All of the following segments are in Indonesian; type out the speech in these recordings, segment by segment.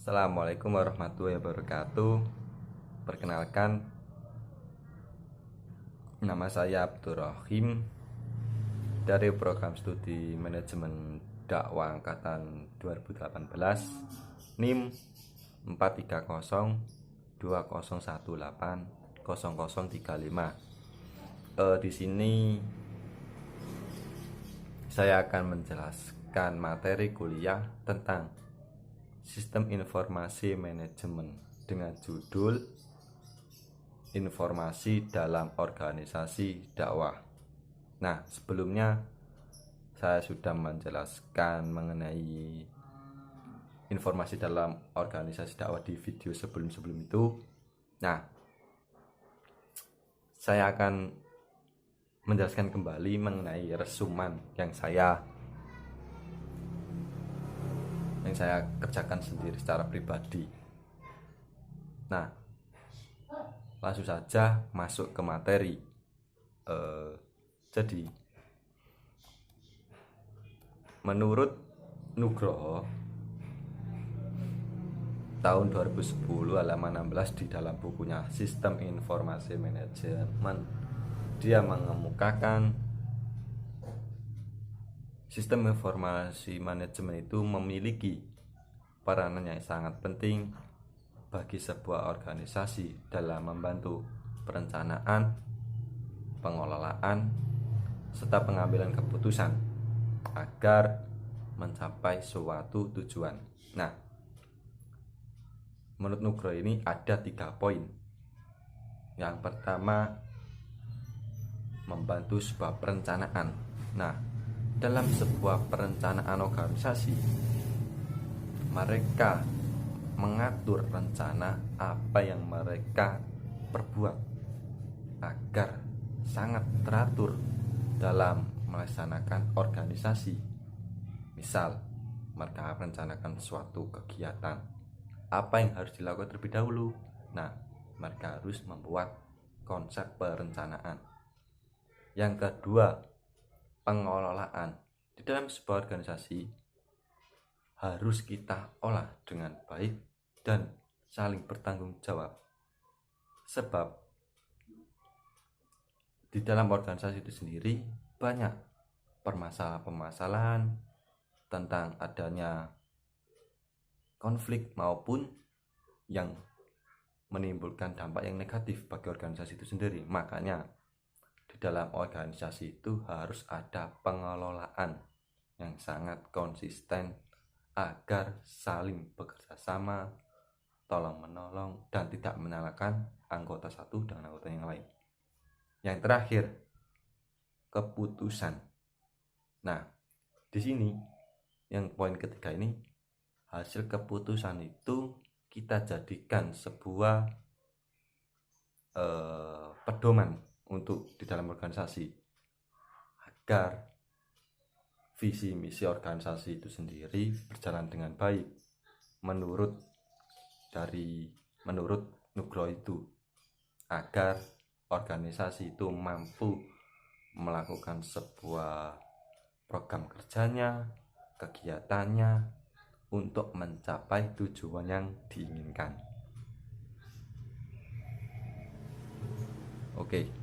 Assalamualaikum warahmatullahi wabarakatuh. Perkenalkan, nama saya Abdurrahim dari program studi manajemen dakwah angkatan 2018 NIM 43020180035. Di sini saya akan menjelaskan materi kuliah tentang Sistem Informasi Manajemen dengan judul Informasi dalam Organisasi Dakwah. Nah, sebelumnya saya sudah menjelaskan mengenai informasi dalam organisasi dakwah di video sebelum itu. Nah, saya akan menjelaskan kembali mengenai resuman yang saya kerjakan sendiri secara pribadi. Nah, langsung saja masuk ke materi. Jadi, menurut Nugroho tahun 2010 halaman 16 di dalam bukunya Sistem Informasi Manajemen, dia mengemukakan sistem informasi manajemen itu memiliki peranan yang sangat penting bagi sebuah organisasi dalam membantu perencanaan, pengelolaan, serta pengambilan keputusan agar mencapai suatu tujuan. Nah, menurut Nugroho ini ada 3 poin. Yang pertama, membantu sebuah perencanaan. Nah, dalam sebuah perencanaan organisasi, mereka mengatur rencana apa yang mereka perbuat agar sangat teratur dalam melaksanakan organisasi. Misal, mereka merencanakan suatu kegiatan, apa yang harus dilakukan terlebih dahulu. Nah, mereka harus membuat konsep perencanaan. Yang kedua, pengelolaan. Di dalam sebuah organisasi harus kita olah dengan baik dan saling bertanggung jawab. Sebab di dalam organisasi itu sendiri banyak permasalahan-permasalahan tentang adanya konflik maupun yang menimbulkan dampak yang negatif bagi organisasi itu sendiri. Makanya di dalam organisasi itu harus ada pengelolaan yang sangat konsisten agar saling bekerja sama, tolong menolong, dan tidak menyalahkan anggota satu dengan anggota yang lain. Yang terakhir, keputusan. Nah, di sini yang poin ketiga ini, hasil keputusan itu kita jadikan sebuah pedoman untuk di dalam organisasi agar visi misi organisasi itu sendiri berjalan dengan baik menurut Nugroho itu, agar organisasi itu mampu melakukan sebuah program kerjanya, kegiatannya untuk mencapai tujuan yang diinginkan. Oke.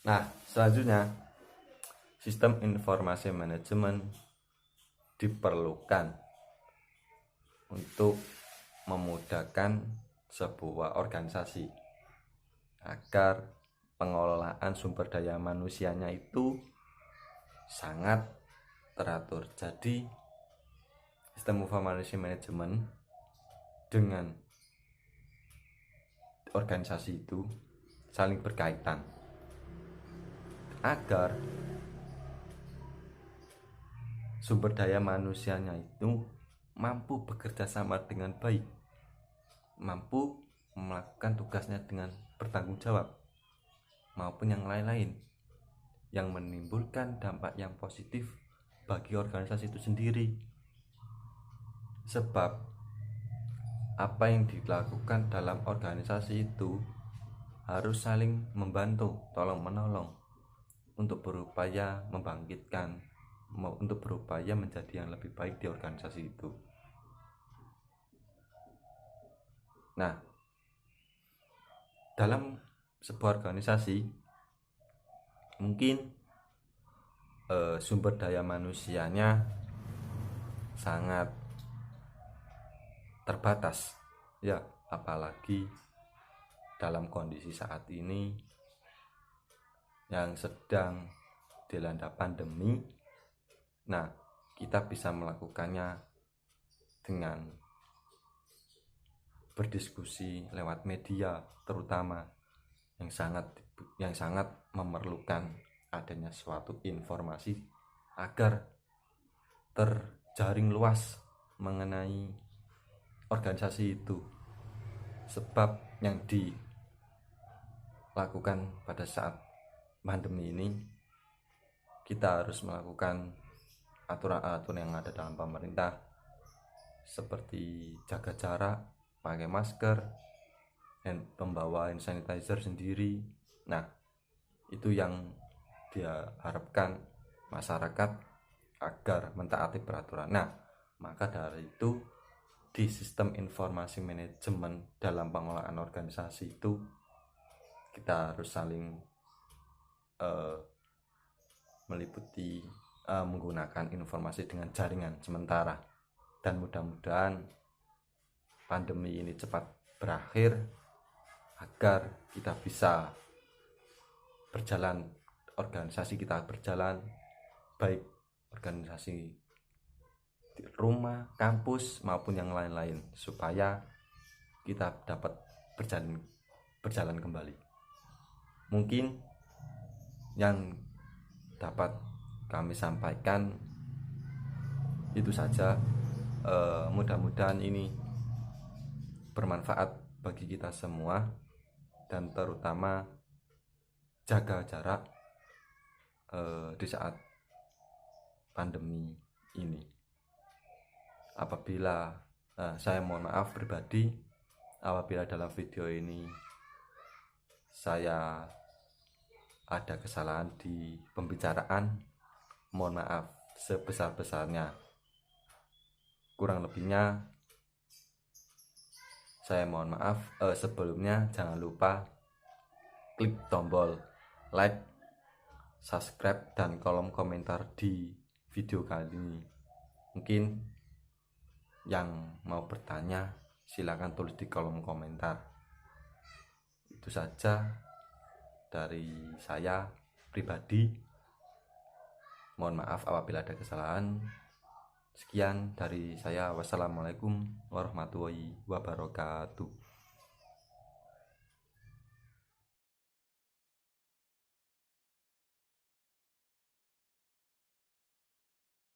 Nah, selanjutnya, sistem informasi manajemen diperlukan untuk memudahkan sebuah organisasi agar pengelolaan sumber daya manusianya itu sangat teratur. Jadi, sistem informasi manajemen dengan organisasi itu saling berkaitan agar sumber daya manusianya itu mampu bekerja sama dengan baik, mampu melakukan tugasnya dengan bertanggung jawab, maupun yang lain-lain yang menimbulkan dampak yang positif bagi organisasi itu sendiri. Sebab apa yang dilakukan dalam organisasi itu harus saling membantu, tolong menolong untuk berupaya membangkitkan untuk berupaya menjadi yang lebih baik di organisasi itu. Nah, dalam sebuah organisasi mungkin sumber daya manusianya sangat terbatas ya, apalagi dalam kondisi saat ini yang sedang dilanda pandemi. Nah, kita bisa melakukannya dengan berdiskusi lewat media, terutama yang sangat memerlukan adanya suatu informasi agar terjaring luas mengenai organisasi itu. Sebab yang dilakukan pada saat pandemi ini, kita harus melakukan aturan-aturan yang ada dalam pemerintah, seperti jaga jarak, pakai masker, dan membawa hand sanitizer sendiri. Nah, itu yang dia harapkan masyarakat agar mentaati peraturan. Nah, maka dari itu di sistem informasi manajemen dalam pengelolaan organisasi itu kita harus saling meliputi menggunakan informasi dengan jaringan sementara, dan mudah-mudahan pandemi ini cepat berakhir agar kita bisa berjalan, organisasi kita berjalan baik, organisasi di rumah, kampus maupun yang lain-lain, supaya kita dapat berjalan kembali. Mungkin yang dapat kami sampaikan itu saja. Mudah-mudahan ini bermanfaat bagi kita semua, dan terutama jaga jarak di saat pandemi ini. Apabila saya mohon maaf pribadi apabila dalam video ini saya ada kesalahan di pembicaraan, mohon maaf sebesar-besarnya. Kurang lebihnya saya mohon maaf. Sebelumnya jangan lupa klik tombol like, subscribe, dan kolom komentar di video kali ini. Mungkin yang mau bertanya silakan tulis di kolom komentar. Itu saja dari saya pribadi. Mohon maaf apabila ada kesalahan. Sekian dari saya. Wassalamualaikum warahmatullahi wabarakatuh.